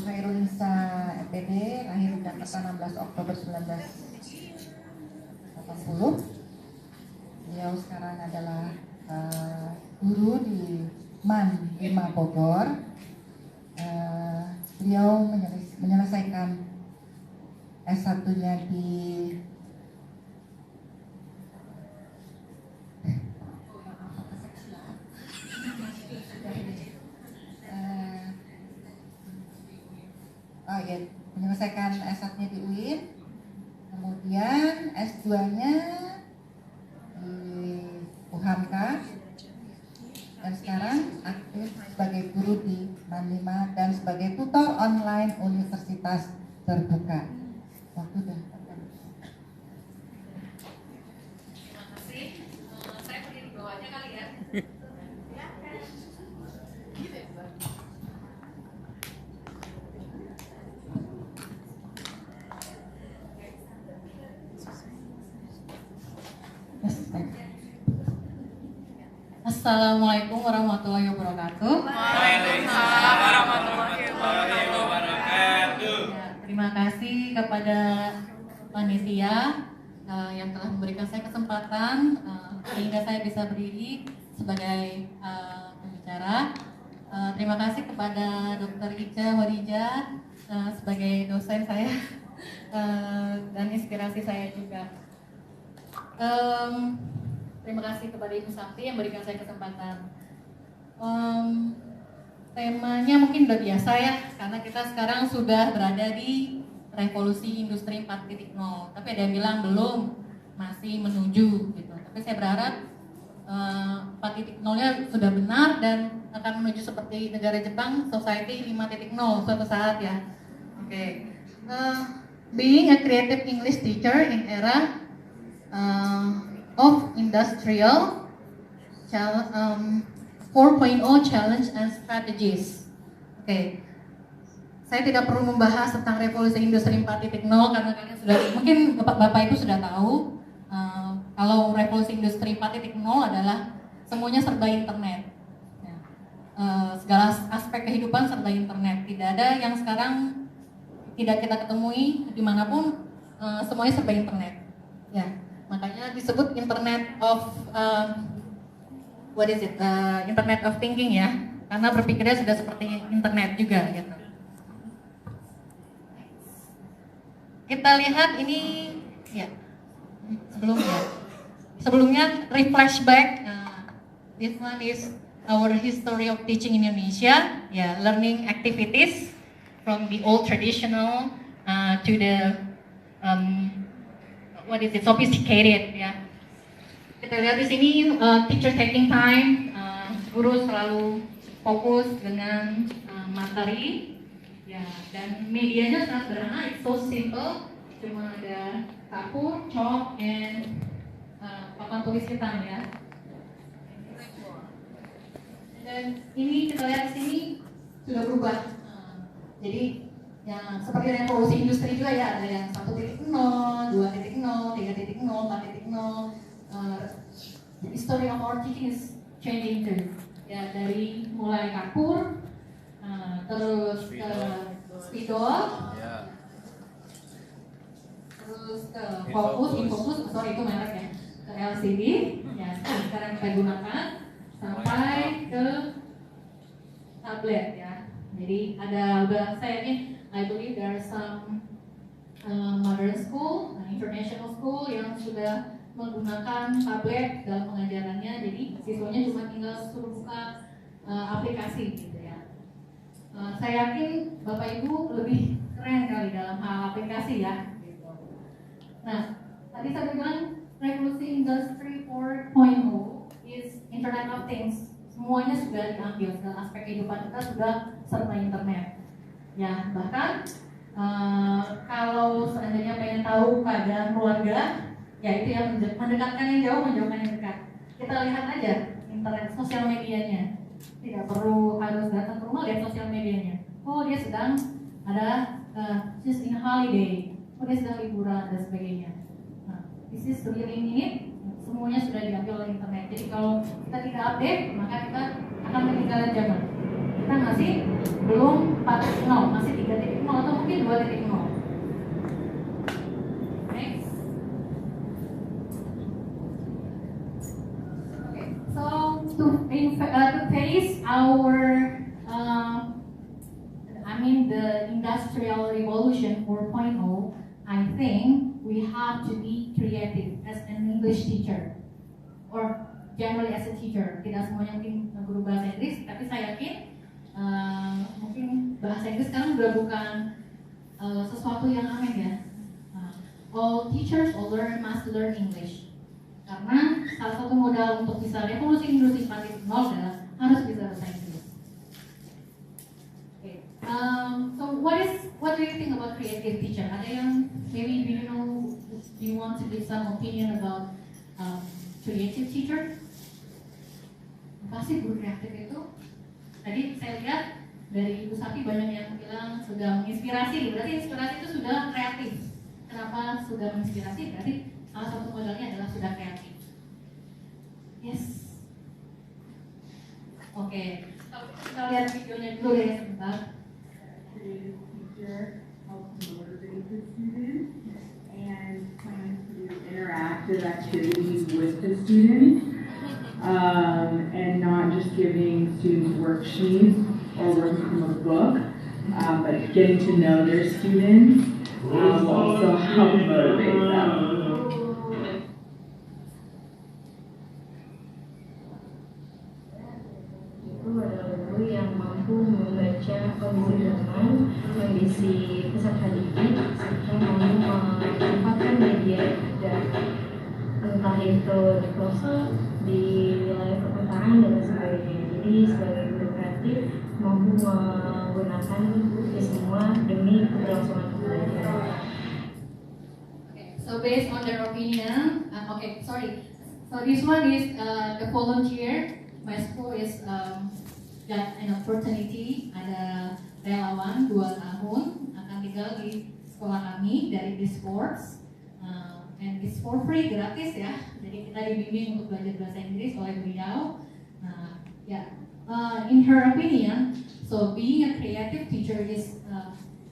Khairunisa MPD, lahir di Jakarta 16 Oktober 1980. Beliau sekarang adalah guru di MAN 5 Bogor. Beliau menyelesaikan S1-nya di menyelesaikan S1-nya di UIN, kemudian S2-nya di UHAMKA, dan sekarang aktif sebagai guru di MAN 5 dan sebagai tutor online Universitas Terbuka. Waktu udah. Terima kasih. Saya berdiri di bawahnya kali ya. Assalamualaikum warahmatullahi wabarakatuh. Waalaikumsalam warahmatullahi wabarakatuh. Ya, terima kasih kepada panitia yang telah memberikan saya kesempatan sehingga saya bisa berdiri sebagai pembicara. Terima kasih kepada Dr. Ica Wadija sebagai dosen saya dan inspirasi saya juga. Terima kasih kepada Ibu Sakti yang memberikan saya kesempatan. Temanya mungkin udah biasa ya, karena kita sekarang sudah berada di revolusi industri 4.0. Tapi ada yang bilang belum, masih menuju gitu. Tapi saya berharap 4.0-nya sudah benar dan akan menuju seperti negara Jepang, society 5.0 suatu saat ya. Oke. Being a creative English teacher in era of industrial 4.0 challenge and strategies. Oke. Saya tidak perlu membahas tentang revolusi industri 4.0 karena kalian sudah, mungkin Bapak Ibu sudah tahu kalau revolusi industri 4.0 adalah semuanya serba internet. Ya. Segala aspek kehidupan serba internet. Tidak ada yang sekarang tidak kita ketemui dimanapun, semuanya serba internet. Ya. Makanya disebut Internet of Internet of Thinking ya, karena berpikirnya sudah seperti internet juga gitu. Kita lihat ini ya sebelumnya reflashback. This one is our history of teaching in Indonesia, ya, learning activities from the old traditional to the sophisticated ya. Kita lihat di sini teacher taking time, guru selalu fokus dengan materi ya, dan medianya sangat sederhana, it's so simple, cuma ada kapur, chalk, and papan tulis hitam ya. Dan ini kita lihat di sini sudah berubah. Jadi yang seperti revolusi industri juga ya, ada yang 1.0, 2.0, 3.0, 4.0. The history of our teaching is changing too. Ya, dari mulai kapur, terus ke spidol, terus ke fokus, infocus, sorry itu merek ya, ke LCD, ya sekarang kita gunakan sampai ke tablet ya. Jadi ada saya ini. I believe there are some modern school, international school yang sudah menggunakan tablet dalam pengajarannya. Jadi siswanya cuma tinggal suruh buka aplikasi gitu ya. Saya yakin Bapak Ibu lebih keren kali dalam hal aplikasi ya. Gitu. Nah, tadi saya bilang revolusi industri 4.0 is Internet of Things. Semuanya sudah diambil, segala aspek kehidupan kita sudah serba internet. Ya, bahkan kalau seandainya pengen tahu keadaan keluarga, ya itu yang mendekatkan yang jauh, menjauhkan yang dekat. Kita lihat aja internet, sosial medianya. Tidak perlu harus datang ke rumah, lihat sosial medianya. Oh, dia sedang ada just in holiday. Oh, dia sedang liburan dan sebagainya. Nah, this is really need. Semuanya sudah diambil oleh internet. Jadi kalau kita tidak update, maka kita akan ketinggalan zaman. Kita kita masih belum 4.0, masih 3.0 atau mungkin 2.0. Next. Okay, so to face our the Industrial Revolution 4.0, I think we have to be creative as an English teacher or generally as a teacher. Tidak semuanya mungkin guru bahasa Inggris, tapi saya yakin mungkin bahasa Inggris sekarang udah bukan sesuatu yang aneh ya. All teachers, all learners must learn English. Karena salah satu modal untuk bisa revolusi industri 4.0 adalah harus bisa bahasa Inggris. So what do you think about creative teacher? Ada yang maybe do you want to give some opinion about creative teacher? Apa sih guru kreatif itu? Tadi saya lihat dari Ibu Sapi banyak yang bilang sudah menginspirasi. Berarti inspirasi itu sudah kreatif. Kenapa sudah menginspirasi? Berarti salah satu modalnya adalah sudah kreatif. Yes. Oke. Kita lihat videonya dulu ya sebentar. Teacher helps motivate the students and plans to do interactive activities with the students, and not just giving students worksheets or working from a book, but getting to know their students will also help motivate them. Guru yang mampu membaca kondisi zaman, kondisi peserta didik, serta mampu memanfaatkan media dan entah itu di pelosok, di wilayah perkotaan dan sebagainya. Jadi sebagai guru kreatif mampu menggunakan itu semua demi keberlangsungan pembelajaran. So based on their opinion, So this one is the volunteer. My school is got an opportunity, ada relawan 2 tahun akan tinggal di sekolah kami dari Sports, and it's for free, gratis ya. Jadi kita dibimbing untuk belajar bahasa Inggris oleh beliau. In her opinion, so being a creative teacher is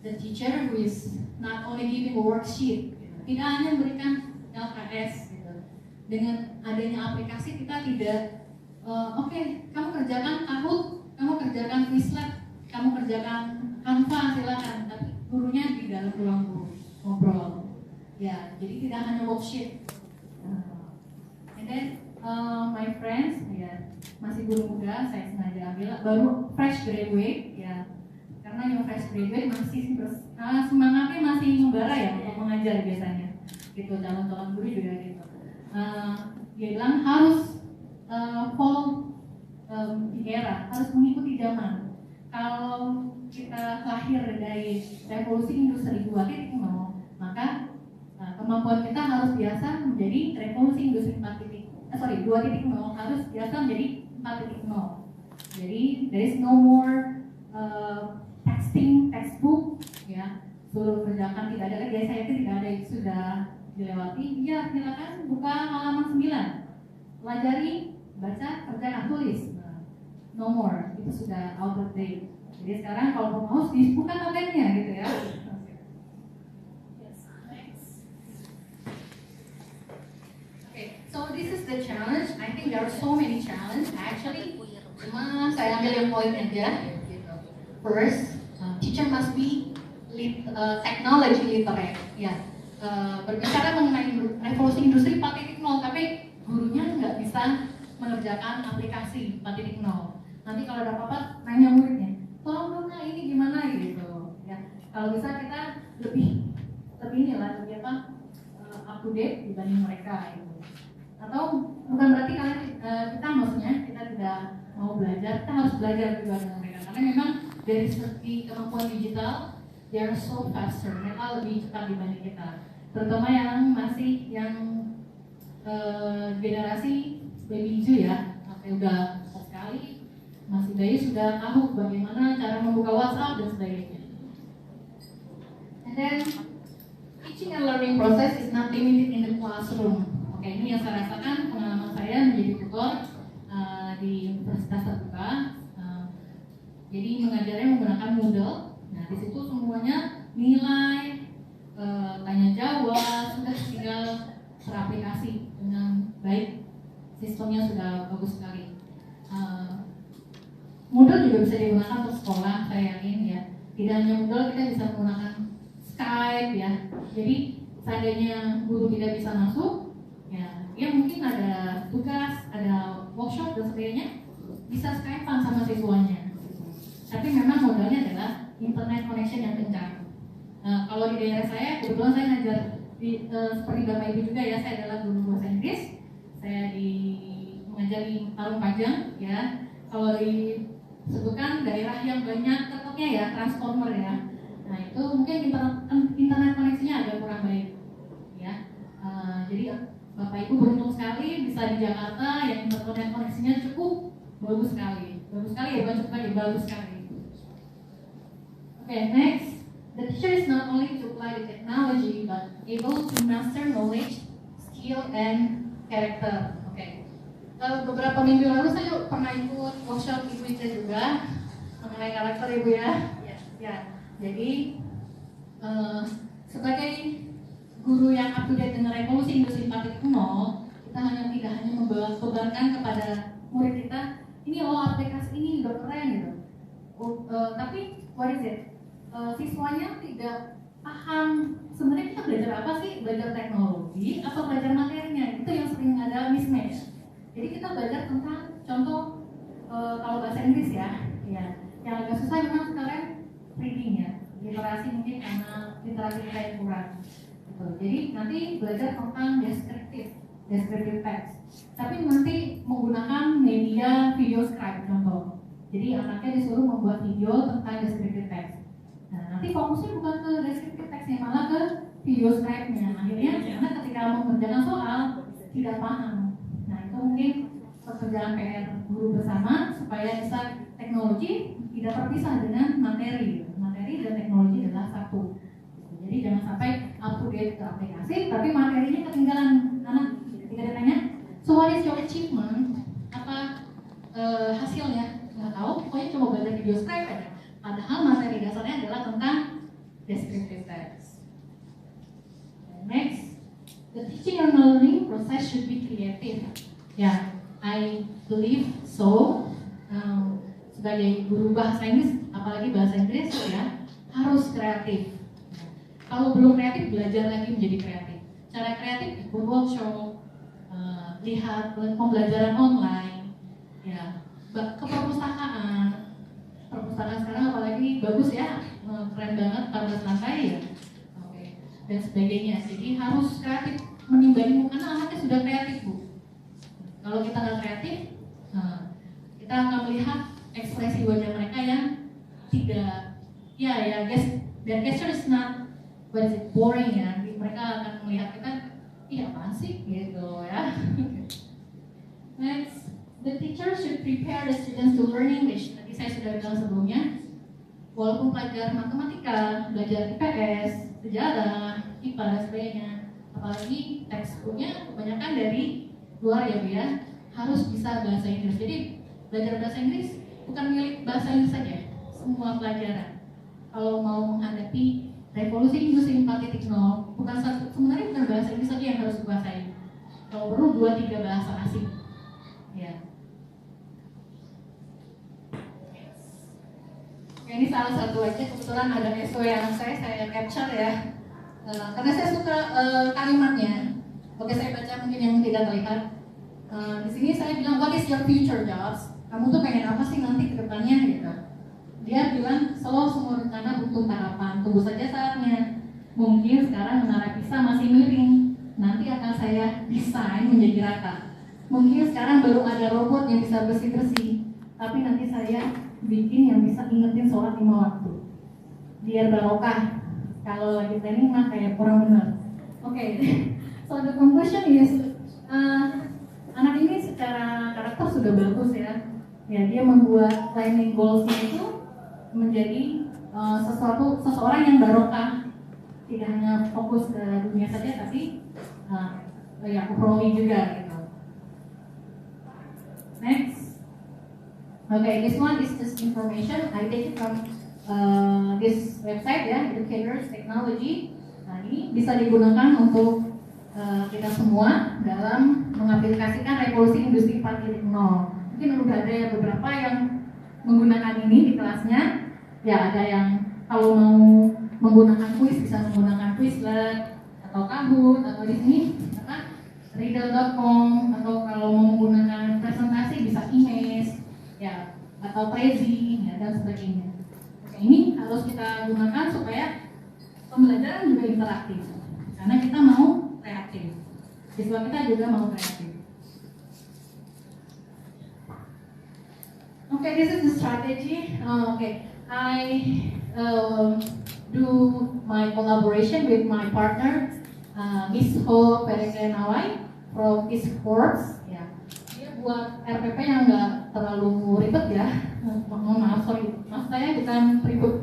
the teacher who is not only giving a worksheet, tidak hanya memberikan LKS gitu. Dengan adanya aplikasi kita tidak kamu kerjakan Kahoot, kamu kerjakan Quizlet, kamu kerjakan Canva, silakan. Tapi gurunya di dalam ruang guru ngobrol. Ya, jadi tidak hanya worksheet. And then my friends, ya masih guru muda, saya sengaja ambil baru fresh graduate, ya. Karena yang fresh graduate masih semangatnya masih membara ya untuk mengajar biasanya. Gitu, calon-calon guru juga gitu. Dia bilang harus follow di era, harus mengikuti zaman. Kalau kita lahir dari revolusi industri 2.0, maka kemampuan kita harus biasa menjadi revolusi industri 2.0, harus biasa menjadi 4.0. Jadi there is no more textbook, ya. Suruh kerjakan tidak ada lagi, saya tidak ada, itu sudah dilewati. Ya, silakan buka halaman 9, pelajari, baca, kerjakan, tulis. No more, itu sudah out of date. Jadi sekarang kalau mau buka tabletnya gitu ya. Yes, next. Okay, so this is the challenge. I think there are so many challenges. Actually, cuma saya ambil yang poin aja. First, teacher must be technology literate. Ya, berbicara mengenai revolusi industri 4.0, tapi gurunya nggak bisa mengerjakan aplikasi 4.0. Nanti kalau ada apa-apa nanya muridnya, tolong dong ini gimana gitu. Ya, kalau bisa kita lebih up to date dibanding mereka gitu. Atau bukan berarti kita maksudnya kita tidak mau belajar, kita harus belajar juga dengan mereka. Karena memang dari segi kemampuan digital, they are so faster, mereka lebih cepat dibanding kita. Terutama yang masih generasi baby Ju ya, sampai udah sekali masih bayi sudah tahu bagaimana cara membuka WhatsApp dan sebagainya. And then teaching and learning process is not limited in the classroom. Oke, ini yang saya rasakan pengalaman saya menjadi tutor di Universitas Terbuka. Jadi mengajarnya menggunakan Moodle. Nah di situ semuanya nilai, tanya jawab sudah tinggal teraplikasi dengan baik, sistemnya sudah bagus sekali. Moodle juga bisa digunakan untuk sekolah, saya yakin ya. Tidak hanya Moodle, kita bisa menggunakan Skype ya. Jadi seandainya guru tidak bisa masuk, ya mungkin ada tugas, ada workshop dan sebagainya, bisa Skype-an sama siswanya. Tapi memang modalnya adalah internet connection yang kencang. Kalau di daerah saya, kebetulan saya ngajar seperti Bapak Ibu juga ya, saya adalah guru bahasa Inggris. Saya mengajar di Parung Panjang ya. Kalau disebutkan daerah yang banyak tetapnya ya, transformer ya. Nah itu mungkin internet koneksinya agak kurang baik ya. Jadi Bapak Ibu beruntung sekali bisa di Jakarta yang internet koneksinya cukup bagus sekali ya, bukan cukup aja, bagus sekali. Okay, next. The teacher is not only to apply the technology, but able to master knowledge, skill, and character. Okay. Beberapa minggu lalu saya pernah ikut workshop Ibu Ida juga mengenai karakter Ibu ya. Ya. Jadi sebagai guru yang up to date dengan revolusi industri 4.0, kita tidak hanya membebankan kepada murid kita, ini loh aplikasi ini udah keren gitu. Tapi what is it? Siswanya tidak paham sebenarnya kita belajar apa sih, belajar teknologi atau belajar materinya, itu yang sering ada mismatch. Jadi kita belajar tentang contoh kalau bahasa Inggris ya, yang agak susah memang sekarang reading ya, literasi mungkin karena literasi kita yang kurang. Gitu. Jadi nanti belajar tentang descriptive text, tapi nanti menggunakan media video scribe contoh. Jadi anaknya disuruh membuat video tentang descriptive text. Nah, nanti fokusnya bukan ke descriptive text-nya, malah ke video scribe-nya. Akhirnya anak ketika mengerjakan soal tidak paham. Nah, itu mungkin pekerjaan PR guru bersama supaya bisa teknologi tidak terpisah dengan materi. Materi dan teknologi adalah satu. Jadi jangan sampai up to date ke aplikasi, tapi materinya ketinggalan. Anak ketika ditanya, so what is your achievement? Apa hasilnya? Nggak tahu, pokoknya cuma belajar video scribe aja. Padahal materi dasarnya adalah tentang descriptive text. Next, the teaching and learning process should be creative. Ya, I believe so. Sebagai guru bahasa Inggris, apalagi bahasa Inggris ya, harus kreatif. Kalau belum kreatif, belajar lagi menjadi kreatif. Cara kreatif ikut workshop, lihat pembelajaran online, ya, ke perpustakaan. Perpustakaan sekarang apalagi bagus ya, keren banget, 14 lantai ya, dan sebagainya. Jadi harus kreatif menimbangi, karena anaknya sudah kreatif Bu. Kalau kita nggak kreatif, kita akan melihat ekspresi wajah mereka yang tidak, their gesture is not boring ya. Mereka akan melihat kita, iya apaan sih gitu ya. Next, the teacher should prepare the students to learn English. Tadi saya sudah bilang sebelumnya, walaupun pelajar matematika, belajar IPS, sejarah, IPA dan sebagainya, apalagi teksturnya kebanyakan dari luar ya Bu ya, harus bisa bahasa Inggris. Jadi belajar bahasa Inggris bukan milik bahasa Inggris saja, semua pelajaran. Kalau mau menghadapi revolusi industri 4.0, sebenarnya bukan bahasa Inggris saja yang harus dikuasai. Kalau perlu 2-3 bahasa asing. Ya. Ini salah satu aja, kebetulan ada SW anak saya capture ya. Karena saya suka kalimatnya. Oke, saya baca mungkin yang tidak terlihat. Di sini saya bilang, what is your future jobs? Kamu tuh pengen apa sih nanti ke depannya gitu. Dia bilang, selalu semua rencana butuh tahapan, tunggu saja saatnya. Mungkin sekarang menara Pisa masih miring, nanti akan saya desain menjadi rata. Mungkin sekarang baru ada robot yang bisa bersih-bersih, tapi nanti saya bikin yang bisa ingetin sholat 5 waktu. Biar barokah. Kalau lagi training mah kayak kurang benar. Oke, so the conclusion is, anak ini secara karakter sudah bagus ya. Ya, dia membuat planning goals-nya itu menjadi seseorang yang barokah, tidak hanya fokus ke dunia saja, tapi ya ukhroni juga gitu. Next, Okay, this one is just information. I take it from this website ya, Educators Technology. Nah, ini bisa digunakan untuk kita semua dalam mengaplikasikan revolusi industri 4.0. Mungkin udah ada beberapa yang menggunakan ini di kelasnya. Ya, ada yang kalau mau menggunakan kuis bisa menggunakan Quizlet atau Kahoot, atau di sini apa? Riddle.com, atau kalau mau menggunakan presentasi bisa Image, ya, atau Prezi, ya, dan sebagainya. Oke, ini harus kita gunakan supaya pembelajaran juga interaktif, karena kita mau kreatif. Siswa kita juga mau kreatif. Okay, this is the strategy. Okay, I do my collaboration with my partner, Miss Ho Peregrinawai from Esports. Ya, dia buat RPP yang nggak terlalu ribet ya. Mohon maaf, maaf saya bukan ribet.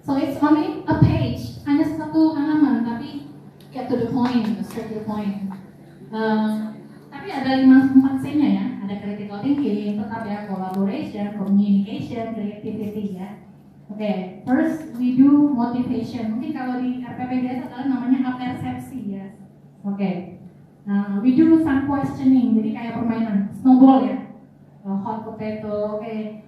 So it's only a page, hanya satu halaman, tapi get to the point, straight to the point. Tapi ada 4 C-nya ya, ada critical thinking, tetap ya, collaboration, communication, creativity ya. Okay, first we do motivation. Mungkin kalau di RPP biasa adalah namanya apersepsi ya. Okay, we do some questioning, jadi kayak permainan snowball ya, hot potato. Okay,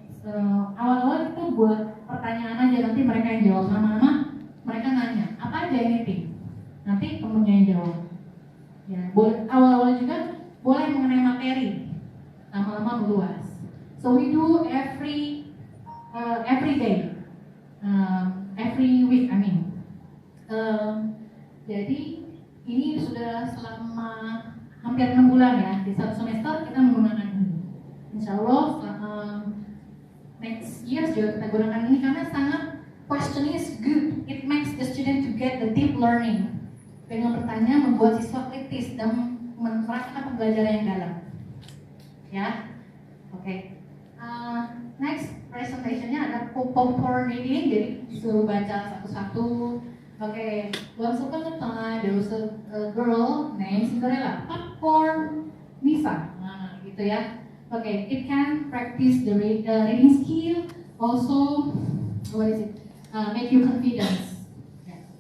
awal-awal itu buat pertanyaan aja, nanti mereka yang jawab. Lama-lama mereka nanya apa aja anything, nanti temennya yang jawab. Ya, awal-awal juga boleh mengenai materi, lama-lama meluas. So we do every day. Every week, I mean. Jadi ini sudah selama hampir 6 bulan ya. Di satu semester kita menggunakan ini. Insya Allah next year juga kita gunakan ini karena sangat questioning is good. It makes the student to get the deep learning. Dengan bertanya membuat siswa kritis dan merasakan pembelajaran yang dalam. Ya, oke. Next presentationnya ada popcorn reading, jadi disuruh baca satu-satu. Okay, once upon a time there was a girl named Cinderella. Popcorn Nisa, nah gitu ya. Okay, it can practice the reading skill, also what is it? Make you confidence. Yeah.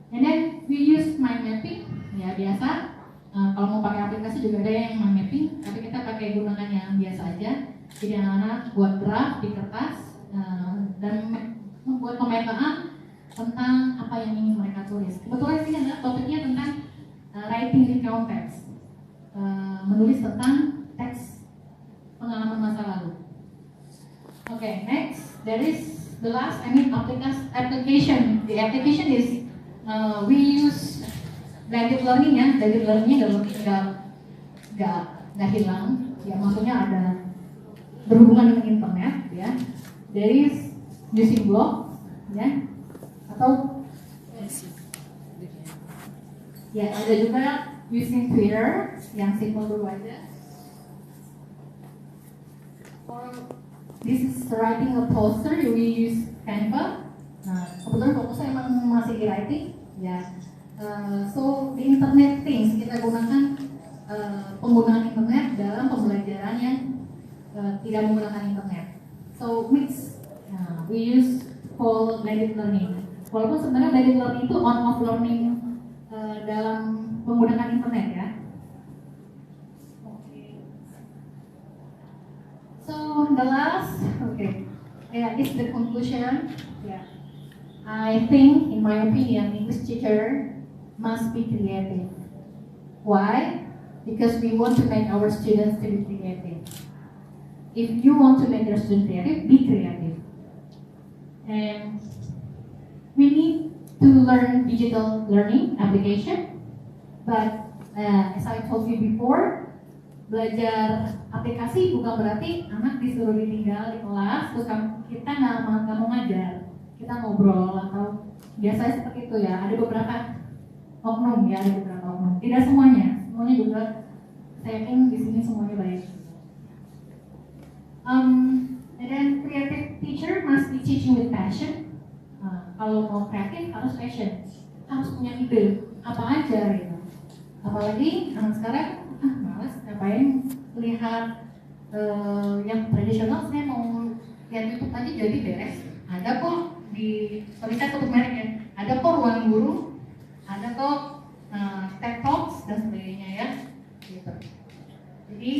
And then we use mind mapping, ya biasa. Kalau mau pakai aplikasi juga ada yang mind mapping, tapi kita pakai gunakan yang biasa aja. Jadi anak-anak buat draft di kertas dan membuat pemetaan tentang apa yang ingin mereka tulis. Kebetulan ini adalah topiknya tentang writing recount text, menulis tentang teks pengalaman masa lalu. Okay, next there is the last, application. The application is we use blended learning ya. Blended learning nggak hilang. Ya maksudnya ada berhubungan dengan internet ya. There is using blog ya, atau ya ada juga using Twitter yang simple dulu aja. Or this is writing a poster, we use Canva. Nah kebetulan fokusnya emang masih di writing ya. So the internet things kita gunakan penggunaan internet dalam pembelajaran yang tidak menggunakan internet. So mix, we use for blended learning. Walaupun sebenarnya blended learning itu on-off learning dalam menggunakan internet ya. Okay. So the last, is the conclusion. Yeah. I think, in my opinion, English teacher must be creative. Why? Because we want to make our students to be creative. If you want to make your student creative, be creative. And we need to learn digital learning application. But as I told you before, belajar aplikasi bukan berarti anak disuruh ditinggal di kelas, terus kita nggak mau ngajar, kita ngobrol atau biasanya seperti itu ya. Ada beberapa oknum ya, ada beberapa oknum. Tidak semuanya juga. Saya yakin di sini semuanya baik. And then creative teacher must be teaching with passion. Kalau mau kreatif harus passion, harus punya ide apa aja gitu. Apalagi anak sekarang malas ngapain lihat yang tradisional saya mau lihat YouTube aja jadi beres. Ada kok di, kalau saya sebut merek ya, ada kok ruang guru, ada kok TED Talks dan sebagainya ya. Gitu. Jadi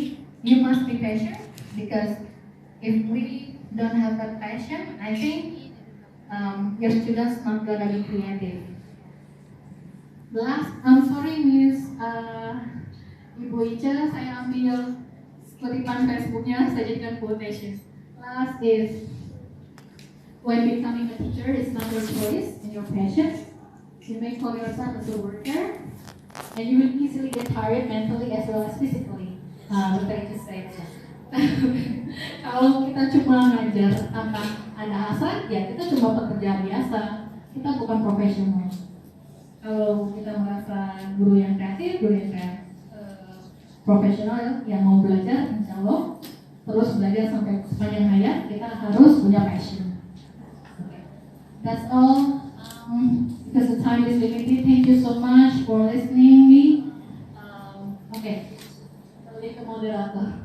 you must be patient because if we don't have that passion, I think your students not gonna be creative. Last, I'm sorry Miss Ibu Ica, saya ambil kutipan Facebooknya, saya jadikan quotation. Last is, when becoming a teacher is not your choice and your passion, you may call yourself as a worker, and you will easily get tired mentally as well as physically. What I just said. Kalau kita cuma ngajar tanpa ada hasrat, ya kita cuma pekerja biasa, kita bukan profesional. Kalau kita merasa guru yang kreatif, guru yang profesional yang mau belajar, insya Allah terus belajar sampai sepanjang hayat, kita harus punya passion. Okay. That's all. Because the time is limited, thank you so much for listening me. Okay, balik ke moderator.